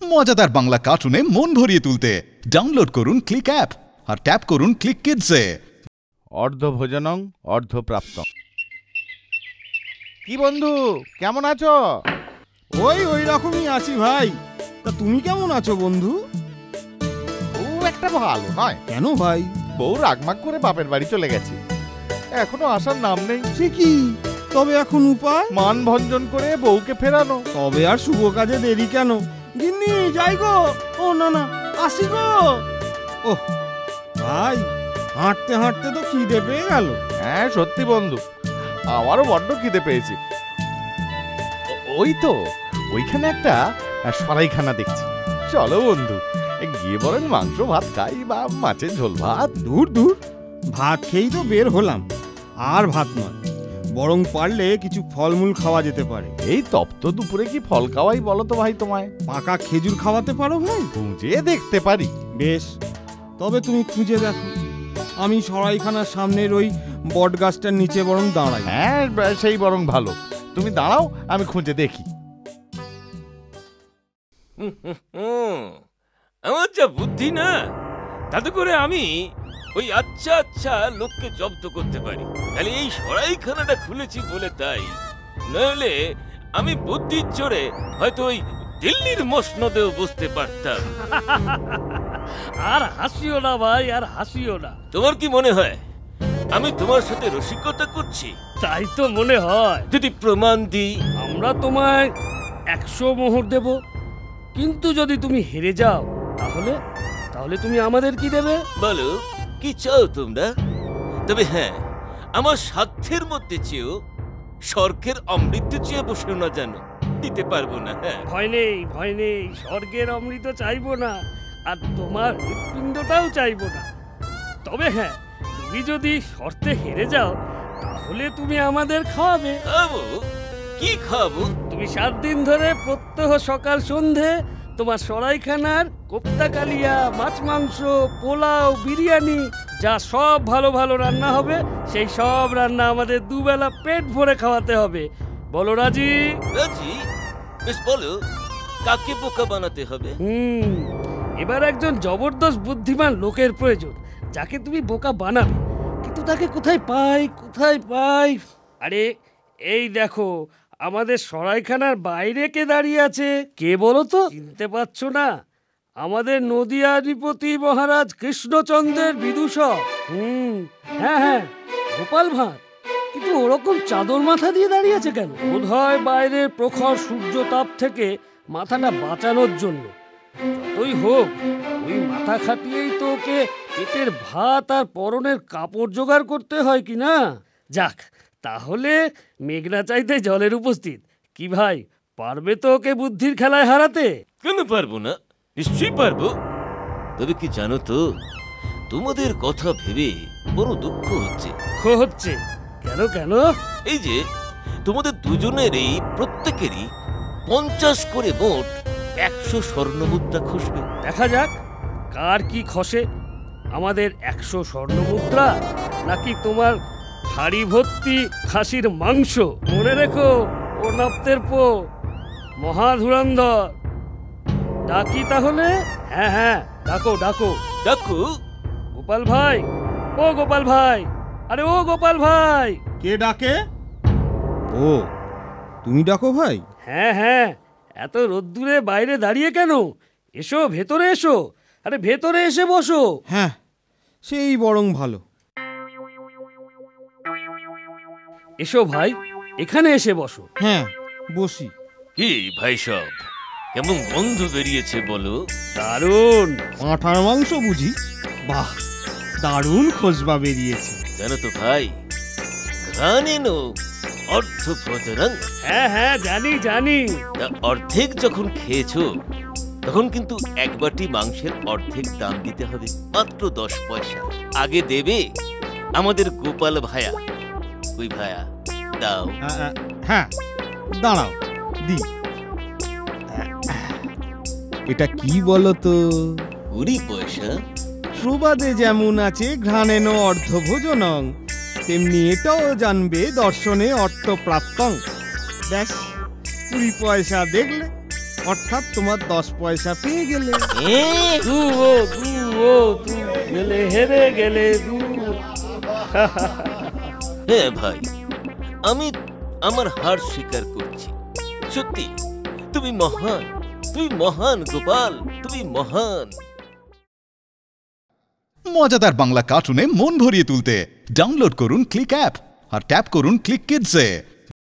মজাদার বাংলা কার্টুনে মন ভরিয়ে তুলতে ডাউনলোড করুন ক্লিক অ্যাপ আর ট্যাপ করুন ক্লিক কিডসে। অর্ধভোজনং অর্ধপ্রাপ্তং। কি বন্ধু, কেমন আছো? ওই রকমই আছি ভাই। তা তুমি কেমন আছো বন্ধু? বউ একটা ভালো নয়। কেন ভাই? বউ রাগমাগ করে বাপের বাড়ি চলে গেছে, এখনো আসার নাম নেই। সে কি? তবে এখন উপায়? মান ভঞ্জন করে বউকে ফেরানো। তবে আর শুভ কাজে দেরি কেন? গিন্নি যাই গো। ও না আসি গো। ও ভাই, হাঁটতে হাঁটতে তো খিদে পেয়ে গেল। হ্যাঁ সত্যি বন্ধু, আমারও বড্ড খিদে পেয়েছে। ওই তো ওইখানে একটা সরাইখানা দেখছি, চলো বন্ধু গিয়ে বরং মাংস ভাত খাই বা মাছের ঝোল ভাত। দূর ভাত খেয়েই তো বের হলাম, আর ভাত নয়, বরং পারলে কিছু ফলমূল খাওয়া যেতে পারে। এই তপ্ত দুপুরে কি ফল খাওয়াই বলো তো ভাই তোমায়? পাকা খেজুর খাওয়াতে পারো ভাই? খুঁজে দেখতে পারি। বেশ, তবে তুমি খুঁজে দেখো, আমি সরাইখানার সামনের ওই বট গাছটার নিচে বরং দাঁড়াই। হ্যাঁ সেই বরং ভালো, তুমি দাঁড়াও, আমি খুঁজে দেখি। আমার যা বুদ্ধি না, তাতে করে আমি ওই আচ্ছা লোককে জব্দ করতে পারি। তাহলে এই সরাইখানাটা খুলেছি বলে তাই, নইলে আমি বুদ্ধির জোরে হয়তো ওই দিল্লির মসনদেও বসতে পারতাম। আর হাসিও না ভাই, আর হাসিও না। তোমার কি মনে হয় আমি তোমার সাথে রসিকতা করছি? তাই তো মনে হয়। যদি প্রমাণ দিই? আমরা তোমায় 100 মোহর দেব, কিন্তু যদি তুমি হেরে যাও তাহলে তুমি আমাদের কি দেবে? বলো কি চাও তোমরা? তবে হ্যাঁ, আমার সাধ্যের মধ্যে চেয়েও স্বর্গের অমৃত চেয়ে বসেও না, জানো দিতে পারবো না। হ্যাঁ ভয় নেই, স্বর্গের অমৃত চাইবো না, আর তোমার হৃৎপিণ্ডটাও চাইবো না। তবে হ্যাঁ, তুমি যদি শর্তে হেরে যাও তাহলে তুমি আমাদের খাওয়াবে। খাবো? কি খাবো? তুমি 7 দিন ধরে প্রত্যহ সকাল সন্ধে তোমার সরাইখানার কোপ্তা কালিয়া, মাছ মাংস, পোলাও, বিরিয়ানি, যা সব ভালো ভালো রান্না হবে, সেই সব রান্না আমাদের দুবেলা পেট ভরে খাওয়াতে হবে। বলো রাজি? রাজি। বেশ বলো, কাকে বোকা বানাতে হবে? এবার একজন জবরদস্ত বুদ্ধিমান লোকের প্রয়োজন, যাকে তুমি বোকা বানাবে। কিন্তু তাকে কোথায় পাই? আরে এই দেখো, আমাদের সরাইখানার বাইরে কে দাঁড়িয়ে আছে? কে বলো তো? চিনতে পারছো না? আমাদের নদিয়াধিপতি মহারাজ কৃষ্ণচন্দ্রের বিদূষক। হ্যাঁ, গোপাল ভাঁড়। কিন্তু ওরকম চাদর মাথা দিয়ে দাঁড়িয়ে আছে কেন? বোধহয় বাইরের প্রখর সূর্য তাপ থেকে মাথাটা বাঁচানোর জন্য। যতই হোক, ওই মাথা খাটিয়েই তো ওকে পেটের ভাত আর পরনের কাপড় জোগাড় করতে হয় কি না? যাক, তাহলে মেঘনা চাইতে জলের উপস্থিত। কি ভাই, পারবে তো ওকে বুদ্ধির খেলায় হারাতে? কেন পারবো না, নিশ্চয়ই পারবো। তবে কি জানো তো, তোমাদের কথা ভেবে বড় দুঃখ হচ্ছে। কেন? এই যে তোমাদের দুজনেরই প্রত্যেকেরই 50 করে মোট 100 স্বর্ণমুদ্রা খসবে। দেখা যাক কার কি খসে, আমাদের 100 স্বর্ণমুদ্রা নাকি তোমার হাড়ি ভর্তি খাসির মাংস। মনে রেখো, ও নপ্তের পো মহাধুরন্ধর। ডাকি তাহলে? হ্যাঁ, ডাকো। গোপাল ভাই, ও গোপাল ভাই, আরে ও গোপাল ভাই। কে ডাকে? ও তুমি ডাকো ভাই? হ্যাঁ, এত রোদ্দুরে বাইরে দাঁড়িয়ে কেন? এসো, ভেতরে এসো। আরে ভেতরে এসে বসো। হ্যাঁ, সেই বরং ভালো। এসো ভাই, এখানে এসে বসো। হ্যাঁ, বসি। কি ভাই, সব কেমন গন্ধ বেরিয়েছে বলো? দারুণ। পাঁঠার মাংস বুঝি? বাহ, দারুণ খোঁজবা বেরিয়েছে। জানো তো ভাই, ঘ্রাণেনো অর্ধপ্রচরং। হ্যাঁ, জানি। অর্ধেক যখন খেয়েছো, তখন কিন্তু এক বাটি মাংসের অর্ধেক দাম দিতে হবে, মাত্র 10 পয়সা। আগে দেবে আমাদের গোপাল ভায়া। ওই ভায়া দাও। হ্যাঁ, দাঁড়াও দি। এটা কি বলো তো? 20 পয়সা। প্রবাদে যেমন আছে ঘ্রাণেন অর্ধভোজনং, তেমনি এটাও জানবে দর্শনে অর্থপ্রাপ্তং। ব্যাস, 20 পয়সা দেখলে, অর্থাৎ তোমার 10 পয়সা পেয়ে গেলে। দু গেলে হেরে গেলে দু। হ্যাঁ ভাই, আমি আমার হার স্বীকার করছি। সত্যি তুমি মহান, তুমি মহান গোপাল, তুমি মহান। মজাদার বাংলা কার্টুনে মন ভরিয়ে তুলতে ডাউনলোড করুন ক্লিক অ্যাপ আর ট্যাপ করুন ক্লিক কিডসে।